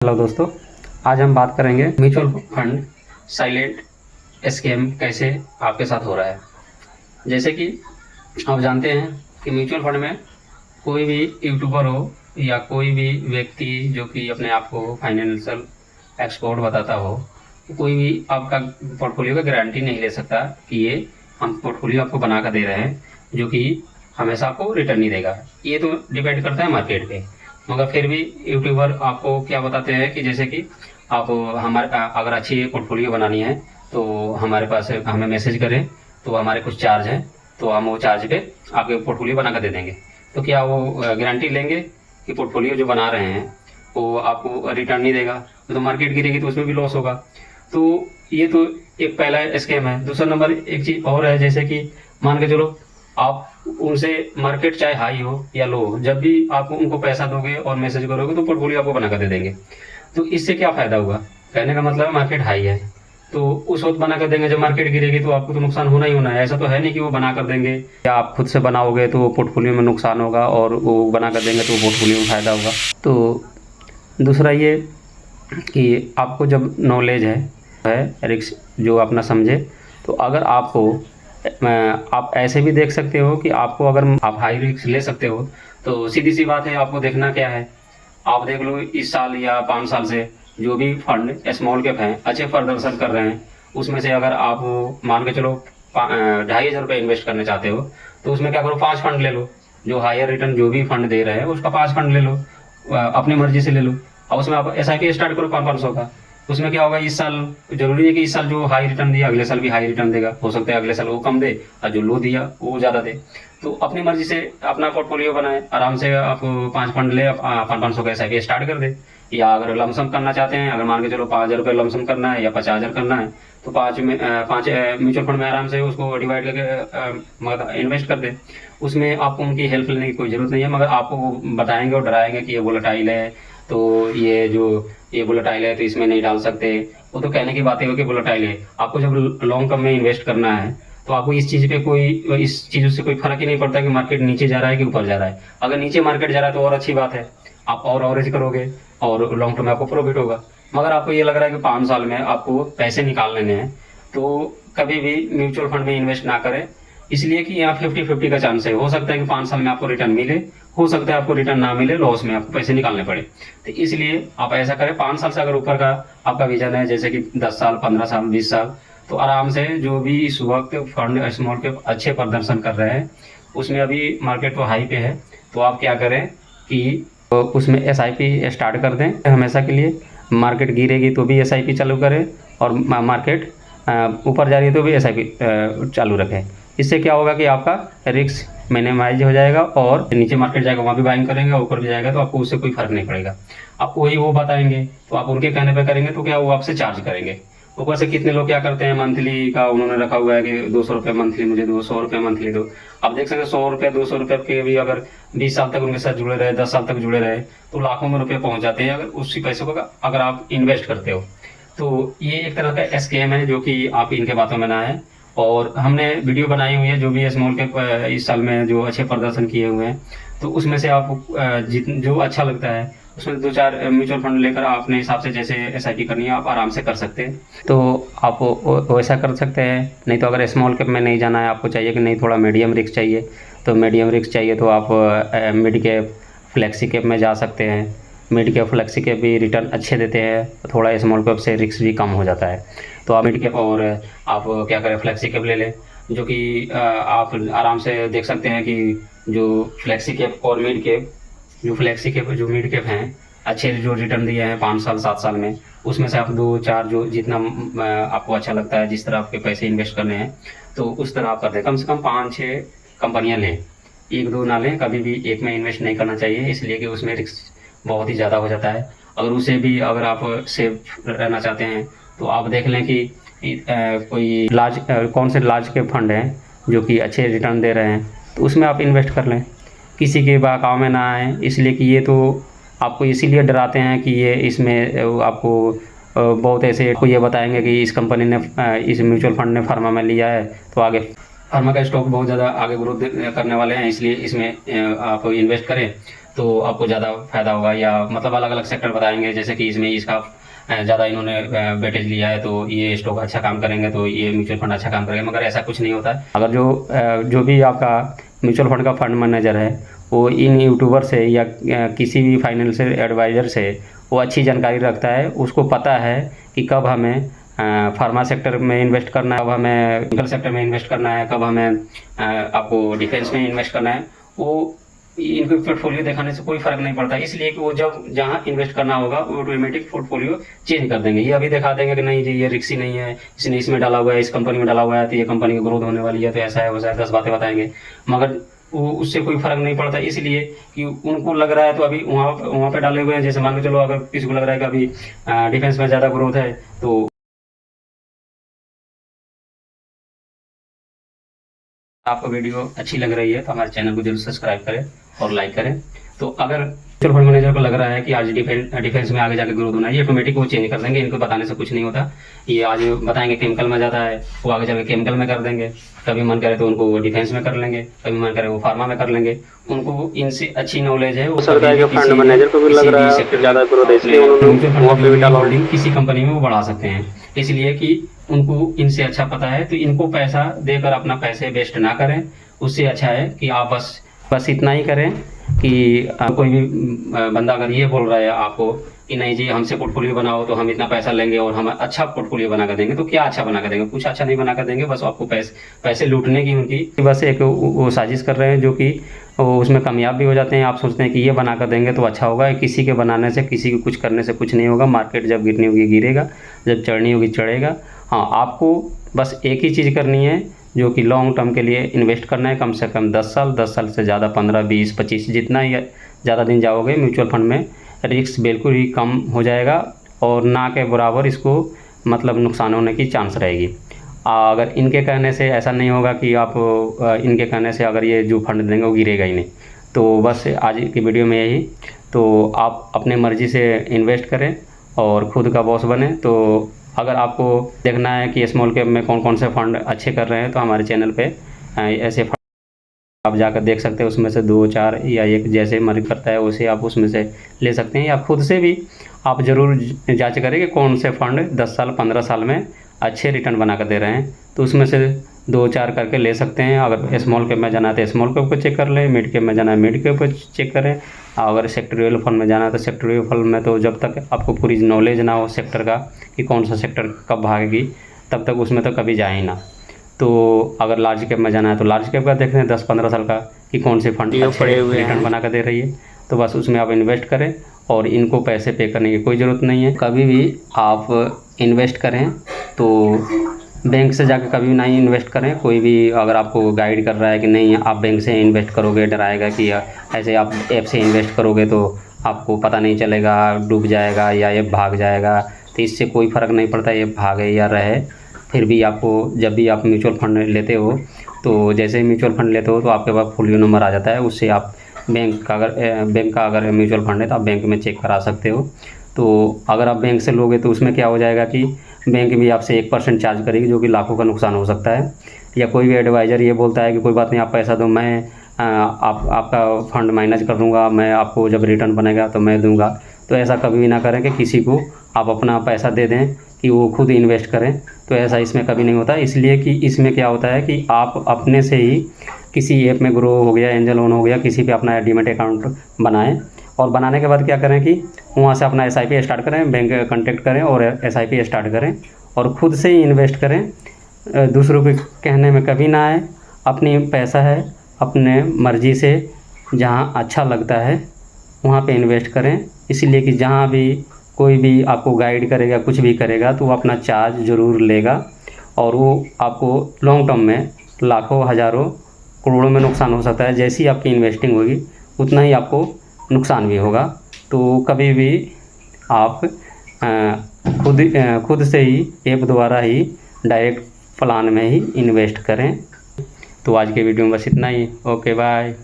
Hello दोस्तों, आज हम बात करेंगे म्यूचुअल फंड साइलेंट स्कैम कैसे आपके साथ हो रहा है। जैसे कि आप जानते हैं कि म्यूचुअल फंड में कोई भी यूट्यूबर हो या कोई भी व्यक्ति जो कि अपने आप को फाइनेंशियल एक्सपर्ट बताता हो, कोई भी आपका पोर्टफोलियो का गारंटी नहीं ले सकता कि ये हम पोर्टफोलियो आपको बना कर दे रहे हैं जो कि हमेशा आपको रिटर्न नहीं देगा। ये तो डिपेंड करता है मार्केट पे। मगर फिर भी यूट्यूबर आपको क्या बताते हैं कि जैसे कि आप हमारे अगर अच्छी पोर्टफोलियो बनानी है तो हमारे पास हमें मैसेज करें, तो हमारे कुछ चार्ज हैं, तो हम वो चार्ज पे आपके पोर्टफोलियो बना कर दे देंगे। तो क्या वो गारंटी लेंगे कि पोर्टफोलियो जो बना रहे हैं वो आपको रिटर्न नहीं देगा? तो मार्केट गिरेगी तो उसमें भी लॉस होगा। तो ये तो एक पहला स्कैम है। दूसरा नंबर एक चीज़ और है, जैसे कि मान के चलो आप उनसे मार्केट चाहे हाई हो या लो हो, जब भी आप उनको पैसा दोगे और मैसेज करोगे तो पोर्टफोलियो आपको बना कर दे देंगे। तो इससे क्या फायदा हुआ? कहने का मतलब है मार्केट हाई है तो उस वक्त बना कर देंगे, जब मार्केट गिरेगी तो आपको तो नुकसान होना ही होना है। ऐसा तो है नहीं कि वो बना कर देंगे या आप खुद से बनाओगे तो पोर्टफोलियो में नुकसान होगा और वो बना कर देंगे तो पोर्टफोलियो में फ़ायदा होगा। तो दूसरा ये कि आपको जब नॉलेज है रिस्क जो अपना समझे, तो अगर आपको आप ऐसे भी देख सकते हो कि आपको अगर आप हाई रिस्क ले सकते हो तो सीधी सी बात है, आपको देखना क्या है। आप देख लो इस साल या 5 साल से जो भी फंड स्मॉल कैप हैं अच्छे प्रदर्शन कर रहे हैं, उसमें से अगर आप मान के चलो 2,500 इन्वेस्ट करने चाहते हो तो उसमें क्या करो, 5 फंड ले लो। जो हायर रिटर्न जो भी फंड दे रहे हैं उसका 5 फंड ले लो, अपनी मर्जी से ले लो। और उसमें आप SIP स्टार्ट करो 500 का। उसमें क्या होगा, इस साल जरूरी है कि इस साल जो हाई रिटर्न दिया अगले साल भी हाई रिटर्न देगा। हो सकता है अगले साल वो कम दे और जो लो दिया वो ज़्यादा दे। तो अपनी मर्जी से अपना पोर्टफोलियो बनाए, आराम से आप 5 फंड ले 500 का SIP स्टार्ट कर दे। या अगर लमसम करना चाहते हैं, अगर मान के चलो 5,000 लमसम करना है या 50,000 करना है तो 5 म्यूचुअल फंड में आराम से उसको डिवाइड करके मतलब इन्वेस्ट कर दे। उसमें आपको उनकी हेल्प लेने की कोई ज़रूरत नहीं है, मगर आपको बताएंगे और डराएंगे कि ये वोलेटाइल है, तो ये वोलेटाइल है तो इसमें नहीं डाल सकते। वो तो कहने की बातें हो कि वोलेटाइल है। आपको जब लॉन्ग टर्म में इन्वेस्ट करना है तो आपको इस चीज़ों से कोई फर्क ही नहीं पड़ता कि मार्केट नीचे जा रहा है कि ऊपर जा रहा है। अगर नीचे मार्केट जा रहा है तो और अच्छी बात है, आप और एवरेज करोगे और लॉन्ग टर्म में आपको प्रॉफिट होगा। मगर आपको ये लग रहा है कि 5 साल में आपको पैसे निकाल लेने हैं तो कभी भी म्यूचुअल फंड में इन्वेस्ट ना करें, इसलिए कि यहाँ 50-50 का चांस है। हो सकता है कि 5 साल में आपको रिटर्न मिले, हो सकता है आपको रिटर्न ना मिले, लॉस में आपको पैसे निकालने पड़े। तो इसलिए आप ऐसा करें, 5 साल से अगर ऊपर का आपका विजन है, जैसे कि 10 साल 15 साल 20 साल, तो आराम से जो भी इस वक्त फंड स्मॉल के अच्छे प्रदर्शन कर रहे हैं उसमें अभी मार्केट तो हाई पे है, तो आप क्या करें कि उसमें SIP स्टार्ट कर दें हमेशा के लिए। मार्केट गिरेगी तो भी SIP चालू करें और मार्केट ऊपर जा रही है तो भी SIP चालू रखें। इससे क्या होगा कि आपका रिस्क मिनिमाइज हो जाएगा और नीचे मार्केट जाएगा वहाँ भी बाइंग करेंगे, ऊपर भी जाएगा तो आपको उससे कोई फर्क नहीं पड़ेगा। आपको वही वो बताएंगे तो आप उनके कहने पे करेंगे तो क्या वो आपसे चार्ज करेंगे। ऊपर से कितने लोग क्या करते हैं, मंथली का उन्होंने रखा हुआ है कि 200 रुपये मंथली मुझे दो, 100 रुपये मंथली दो। आप देख सकते हैं 100 रुपये 200 रुपये के भी अगर 20 साल तक उनके साथ जुड़े रहे, 10 साल तक जुड़े रहे तो लाखों में रुपये पहुंच जाते हैं अगर उसी पैसे को अगर आप इन्वेस्ट करते हो। तो ये एक तरह का स्कैम है जो कि आप इनके बातों में ना है। और हमने वीडियो बनाई हुई है जो भी स्मॉल के इस साल में जो अच्छे प्रदर्शन किए हुए हैं, तो उसमें से आप जो अच्छा लगता है उसमें 2-4 म्यूचुअल फंड लेकर अपने हिसाब से जैसे SIP करनी है आप आराम से कर सकते हैं, तो आप वैसा कर सकते हैं। नहीं तो अगर स्मॉल कैप में नहीं जाना है, आपको चाहिए कि नहीं थोड़ा मीडियम रिस्क चाहिए, तो मीडियम रिस्क चाहिए तो आप मिड कैप फ्लेक्सी कैप में जा सकते हैं। मिड कैप फ्लेक्सी कैप भी रिटर्न अच्छे देते हैं, थोड़ा स्मॉल कैप से रिस्क भी कम हो जाता है। तो आप मिड कैप और आप क्या करें फ्लेक्सी कैप ले लें, जो कि आप आराम से देख सकते हैं कि जो फ्लेक्सी कैप और मिड कैप, जो फ्लेक्सी कैप जो मिड कैप हैं अच्छे जो रिटर्न दिए हैं 5 साल 7 साल में, उसमें से आप 2-4 जो जितना आपको अच्छा लगता है, जिस तरह आपके पैसे इन्वेस्ट करने हैं तो उस तरह आप कर दें। कम से कम 5-6 कंपनियां लें, 1-2 ना लें। कभी भी एक में इन्वेस्ट नहीं करना चाहिए, इसलिए कि उसमें रिस्क बहुत ही ज़्यादा हो जाता है। अगर उसे भी अगर आप सेफ रहना चाहते हैं तो आप देख लें कि कोई कौन से लार्ज के फंड हैं जो कि अच्छे रिटर्न दे रहे हैं, तो उसमें आप इन्वेस्ट कर लें। किसी के बहकाव में ना आए, इसलिए कि ये तो आपको इसीलिए डराते हैं कि ये इसमें आपको बहुत ऐसे आपको ये बताएंगे कि इस कंपनी ने इस म्यूचुअल फंड ने फार्मा में लिया है तो आगे फार्मा का स्टॉक बहुत ज़्यादा आगे ग्रोथ करने वाले हैं, इसलिए इसमें आप इन्वेस्ट करें। तो आपको ज़्यादा फायदा होगा, या मतलब अलग अलग सेक्टर बताएंगे, जैसे कि इसमें इसका ज़्यादा इन्होंने वेटेज लिया है तो ये स्टॉक अच्छा काम करेंगे, तो ये म्यूचुअल फंड अच्छा काम करेंगे, मगर ऐसा कुछ नहीं होता है। अगर जो भी आपका म्यूचुअल फंड का फंड मैनेजर है वो इन यूट्यूबर से या किसी भी फाइनेंशियल एडवाइज़र से वो अच्छी जानकारी रखता है, उसको पता है कि कब हमें फार्मा सेक्टर में इन्वेस्ट करना है, कब हमें मेडिकल सेक्टर में इन्वेस्ट करना है, कब हमें आपको डिफेंस में इन्वेस्ट करना है, वो इनको पोर्टफोलियो दिखाने से कोई फर्क नहीं पड़ता, इसलिए कि वो जब जहाँ इन्वेस्ट करना होगा वो ऑटोमेटिक पोर्टफोलियो चेंज कर देंगे। ये अभी दिखा देंगे कि नहीं जी ये रिक्सी नहीं है, इसने इसमें डाला हुआ है, इस कंपनी में डाला हुआ है, तो ये कंपनी की ग्रोथ होने वाली है, तो ऐसा है वैसा है, 10 बातें बताएंगे, मगर वो उससे कोई फर्क नहीं पड़ता, इसलिए कि उनको लग रहा है तो अभी वहाँ पे डाले हुए हैं। जैसे मान के चलो अगर किसी को लग रहा है कि अभी डिफेंस में ज़्यादा ग्रोथ है, तो आपको वीडियो अच्छी लग रही है तो हमारे चैनल को जरूर सब्सक्राइब करें और लाइक करें। तो अगर म्यूचुअल फंड मैनेजर को लग रहा है कि आज डिफेंस में आगे जाकर ग्रोथ होना है, ये ऑटोमेटिक वो चेंज कर देंगे, इनको बताने से कुछ नहीं होता। ये आज बताएंगे केमिकल में ज़्यादा है, वो आगे जाकर केमिकल में कर देंगे, कभी मन करे तो उनको डिफेंस में कर लेंगे, कभी मन करे वो फार्मा में कर लेंगे, उनको इनसे अच्छी नॉलेज है। वो सकता है कि फंड मैनेजर को भी लग रहा है ज़्यादा ग्रोथ है, इसलिए उन्होंने होल्डिंग किसी कंपनी में वो बढ़ा सकते हैं, इसलिए कि उनको इनसे अच्छा पता है। तो इनको पैसा देकर अपना पैसे वेस्ट ना करें, उससे अच्छा है कि आप बस इतना ही करें कि कोई भी बंदा अगर ये बोल रहा है आपको कि नहीं जी हमसे पोर्टफोलियो बनाओ तो हम इतना पैसा लेंगे और हम अच्छा पोर्टफोलियो बना कर देंगे, तो क्या अच्छा बना कर देंगे? कुछ अच्छा नहीं बना कर देंगे, बस आपको पैसे लूटने की उनकी बस एक वो साजिश कर रहे हैं, जो कि उसमें कामयाब भी हो जाते हैं। आप सोचते हैं कि ये बना कर देंगे तो अच्छा होगा, किसी के बनाने से किसी के कुछ करने से कुछ नहीं होगा। मार्केट जब गिरनी होगी गिरेगा, जब चढ़नी होगी चढ़ेगा। हाँ, आपको बस एक ही चीज़ करनी है, जो कि लॉन्ग टर्म के लिए इन्वेस्ट करना है, कम से कम 10 साल से ज़्यादा 15, 20, 25, जितना ही ज़्यादा दिन जाओगे म्यूचुअल फंड में रिस्क बिल्कुल ही कम हो जाएगा और ना के बराबर इसको मतलब नुकसान होने की चांस रहेगी। अगर इनके कहने से ऐसा नहीं होगा कि आप इनके कहने से अगर ये जो फंड देंगे वो गिरेगा ही नहीं। तो बस आज की वीडियो में यही, तो आप अपने मर्ज़ी से इन्वेस्ट करें और ख़ुद का बॉस बने। तो अगर आपको देखना है कि स्मॉल कैप में कौन कौन से फंड अच्छे कर रहे हैं, तो हमारे चैनल पे ऐसे फंड आप जाकर देख सकते हैं, उसमें से 2, 4 या 1 जैसे मन करता है उसे आप उसमें से ले सकते हैं, या खुद से भी आप ज़रूर जांच करें कि कौन से फंड 10 साल 15 साल में अच्छे रिटर्न बना कर दे रहे हैं, तो उसमें से 2, 4 करके ले सकते हैं। अगर स्मॉल कैप में जाना है तो स्मॉल कैप को चेक कर लें, मिड कैप में जाना है मिड कैप को चेक करें, अगर सेक्टोरियल फंड में जाना है तो सेक्टोरियल फंड में तो जब तक आपको पूरी नॉलेज ना हो सेक्टर का कि कौन सा सेक्टर कब भागेगी, तब तक उसमें तो कभी जाए ही ना। तो अगर लार्ज कैप में जाना है तो लार्ज कैप का देख लें 10-15 साल का कि कौन से फंड अच्छे रिटर्न बना कर दे रही है, तो बस उसमें आप इन्वेस्ट करें और इनको पैसे पे करने की कोई ज़रूरत नहीं है। कभी भी आप इन्वेस्ट करें तो बैंक से जाकर कभी नहीं इन्वेस्ट करें। कोई भी अगर आपको गाइड कर रहा है कि नहीं आप बैंक से इन्वेस्ट करोगे, डराएगा कि ऐसे आप ऐप से इन्वेस्ट करोगे तो आपको पता नहीं चलेगा, डूब जाएगा या ऐप भाग जाएगा, तो इससे कोई फ़र्क नहीं पड़ता ऐप भागे या रहे। फिर भी आपको जब भी आप म्यूचुअल फंड लेते हो, तो जैसे ही म्यूचुअल फंड लेते हो तो आपके पास फोलियो नंबर आ जाता है, उससे आप बैंक का अगर म्यूचुअल फंड है तो आप बैंक में चेक करा सकते हो। तो अगर आप बैंक से लोगे तो उसमें क्या हो जाएगा कि बैंक भी आपसे 1% चार्ज करेगी, जो कि लाखों का नुकसान हो सकता है। या कोई भी एडवाइज़र ये बोलता है कि कोई बात नहीं आप पैसा दो, मैं आपका फ़ंड मैनेज कर दूँगा, मैं आपको जब रिटर्न बनेगा तो मैं दूँगा, तो ऐसा कभी भी ना करें कि किसी को आप अपना पैसा दे दें कि वो खुद इन्वेस्ट करें, तो ऐसा इसमें कभी नहीं होता। इसलिए कि इसमें क्या होता है कि आप अपने से ही किसी ऐप में ग्रो हो गया, एंजल लोन हो गया, किसी पे अपना डीमैट अकाउंट बनाएं और बनाने के बाद क्या करें कि वहाँ से अपना SIP स्टार्ट करें, बैंक कॉन्टेक्ट करें और SIP स्टार्ट करें और ख़ुद से ही इन्वेस्ट करें। दूसरों के कहने में कभी ना आए, अपनी पैसा है अपने मर्ज़ी से जहाँ अच्छा लगता है वहाँ पे इन्वेस्ट करें। इसलिए कि जहाँ भी कोई भी आपको गाइड करेगा, कुछ भी करेगा, तो वो अपना चार्ज ज़रूर लेगा और वो आपको लॉन्ग टर्म में लाखों, हज़ारों, करोड़ों में नुकसान हो सकता है। जैसी आपकी इन्वेस्टिंग होगी उतना ही आपको नुकसान भी होगा। तो कभी भी आप खुद से ही ऐप द्वारा ही डायरेक्ट प्लान में ही इन्वेस्ट करें। तो आज के वीडियो में बस इतना ही। Okay, bye.